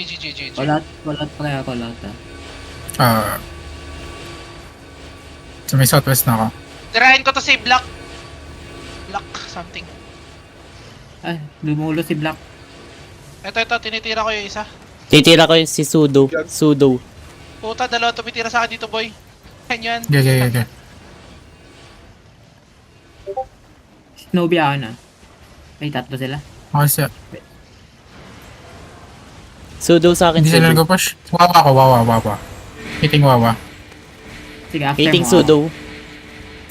GG. Walat pre ako lahat So may southwest na ako. Tirahin ko to si Black something. Ay, lumulo si Black. Ito, tinitira ko yung isa. Titira ko yung si Sudo. Puta, dalawa tumitira sa akin dito, boy. Yan. Okay. Snowbie ako na. Ay, tatlo sila. Okay siya. Sudo sa akin, Hindi sila Sudo. nag-push. Wawa ako, wawa. Hitting wawa. Sige, after Hating mo. Sudo.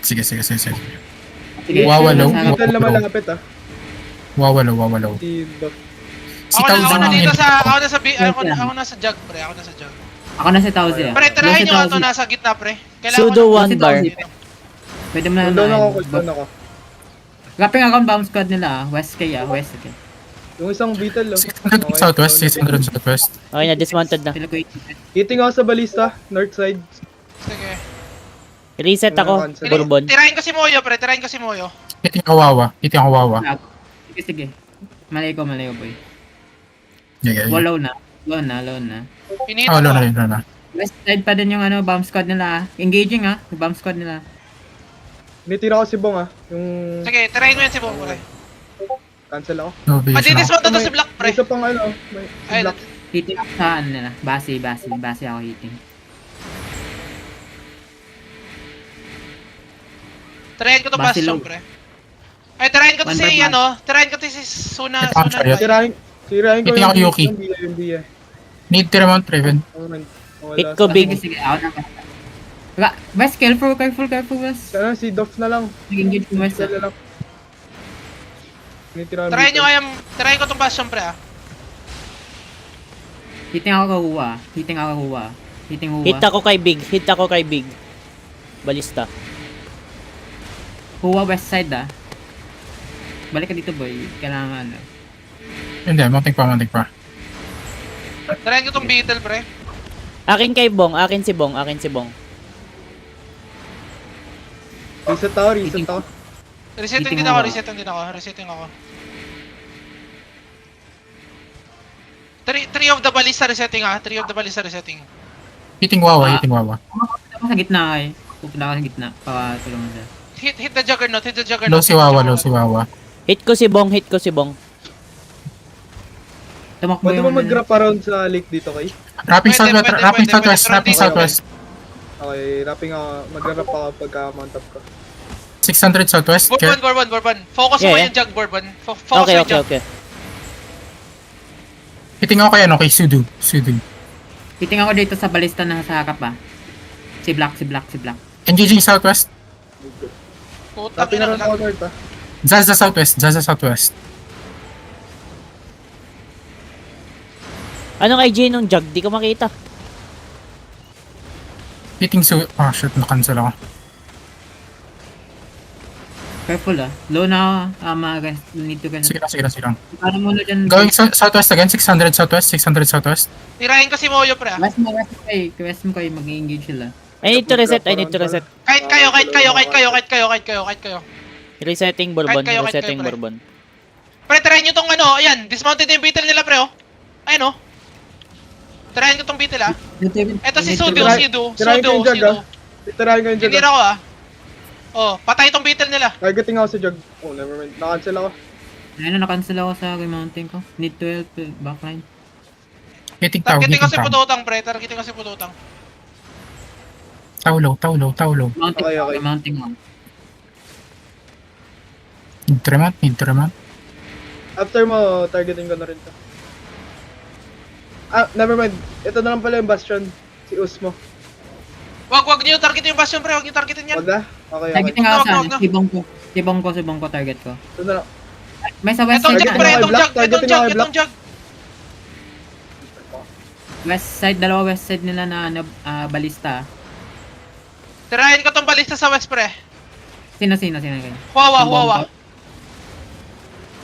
Sige. Sige, Wawa nasa low. harap. Vital na malapit ah. Wawa low. Si Doc. Si Ako Tao na dito sa, ako. ako na sa jug, pre. Ako na sa jug. Ako na si Tauzi. Pre, tirahin nyo nga to nasa gitna, pre. Sudo ko one si bar. Tauzi. Pwede mo na Doon ako. Wrapping account bomb squad nila West West. Yung isang Vital lang. 600 southwest. Okay na, dismounted na. Sila ko Hitting ako sa balista, north side. Sige. Reset ako, Cancel. Bourbon. Tirahin ko si Moyo, pre. Hitting ako wawa. Sige. Malay ko boy. Yeah. Low na. Pinito Oh, ko. low na. West side pa din yung bomb squad nila. Engaging yung bomb squad nila. Tinitira ko si Bong ah. Yung Sige, tirahin mo yan si Bong, pre. cancel ako. No vision ako. Madidismount na to si Black, pre. May isa pang may si Ay, Black. Hitting ako sa nila. Base ako hitting. tirahin ko to Basilo. Bastion, pre. Ay, tirahin ko to One si, by one. tirahin ko to si Suna. Ito ang chariot. Tirahin ko Hitting ako Yuki. yung dia. Need to remount Raven. Hit ko big. Sige, ako na. West, careful, West. Sana si Doff na lang. Engage mo West. Sila lang. Tinitira Tirahin nyo tirahin ko tong Bastion, pre, Hitting ako kahuwa. Hitting huwa. Hit ako kay Big. Balista. Huwa west side Balik ka dito boy. Kailangan Hindi, mounting pa. Tirahin ko tong Beetle, pre. Akin kay Bong, akin si Bong. Reset ako. Resetting din ako. Three of the ballista resetting. Hitting wawa. Ako sa gitna Pupunta ako sa gitna. Tulungan siya. Hit the Juggernaut. Low si wawa. Hit ko si Bong. Tumakbo Pwede yung mo mag-grab around sa lake dito kay? Wrapping Pwede. southwest. Okay, wrapping ako. Mag-grab ako pagka mount up ko. 600 southwest. Bourbon. Focus mo Yeah. yung jug, Bourbon. Focus mo yung jug. Okay. Hitting ako kay Sudo. Hitting ako dito sa balista na sa harap Si Black. Engaging southwest. Putang Wrapping ina around lang. ako north ah. Zaza southwest. Ano kay Jay nung jug? Di ko makita. Hitting shit, na-cancel ako. Careful Low na ako. Guys, need to Sige lang. Paano muna dyan? Going southwest again, 600 southwest. Tirahin ko si Moyo, pre. West mo kayo. Mag-engage sila. I need to reset. Kahit kayo. Resetting Bourbon. Kahit kayo, pre. Bourbon. Pre, tirahin nyo tong ayan. Dismounted yung Beetle nila, pre, Ayun, Tirahin ko tong Beetle, Eto si Sudo. Tirahin ko yung jug ah. Tirahin ko yung jug Tinira ko, patay tong Beetle nila. Targeting ako sa jug. Oh, never mind. Na-cancel ako. Ayun na, na-cancel ako sa mountain ko. Need to help backline. Hitting tao. Targeting ko si Pututang, pre. Tao low. Mountain Okay. mountain ko. Need to remount. After mo, targeting ko na rin to. Never mind. Ito na lang pala yung Bastion. Si Usmo. Wag niyo targetin yung Bastion, pre. Wag niyo targetin yan. Wag na? Okay. Targeting ako Wag sa na. si Bong ko target ko. Ito na lang. May sa west Etong side jug, pre. Targeting ako kay Black. Etong jug. West side, dalawa west side nila na balista. Tirahin ko tong balista sa west, pre. Sino kayo? Huwawa.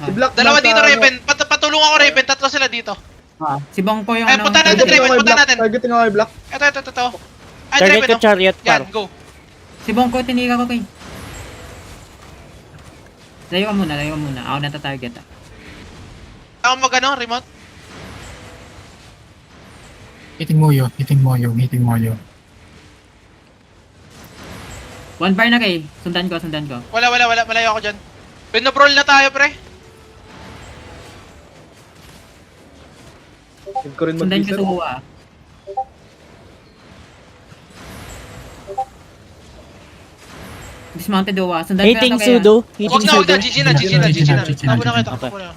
Si Black. Dalawa nasa dito, ano. Raven. Patulong ako, Raven. Tatlo sila dito. Si Bong ko yung Ay, punta natin, Targeting Raven. ako kay Punta Black. natin. Targeting ako kay Black. Ito. Ay, Target Raven, ko chariot Yan, par. go. Si Bong ko tinira ko kay. Layo ka muna. Ako na target Ako remote. Hitting mo yun, hitting mo yun, hitting mo yun. 1 bar na kay. Sundan ko. Wala. Malayo ako dyan. Pinobrol na tayo, pre. Need ko rin Sundan ko mag-reset. sa Huwa. Dismounted Huwa. Sundan ko Hating na to kaya. Sudo. Huwag Hating na, Sudo. GG na. GG na. Tabo na kita. Okay. Tabo na.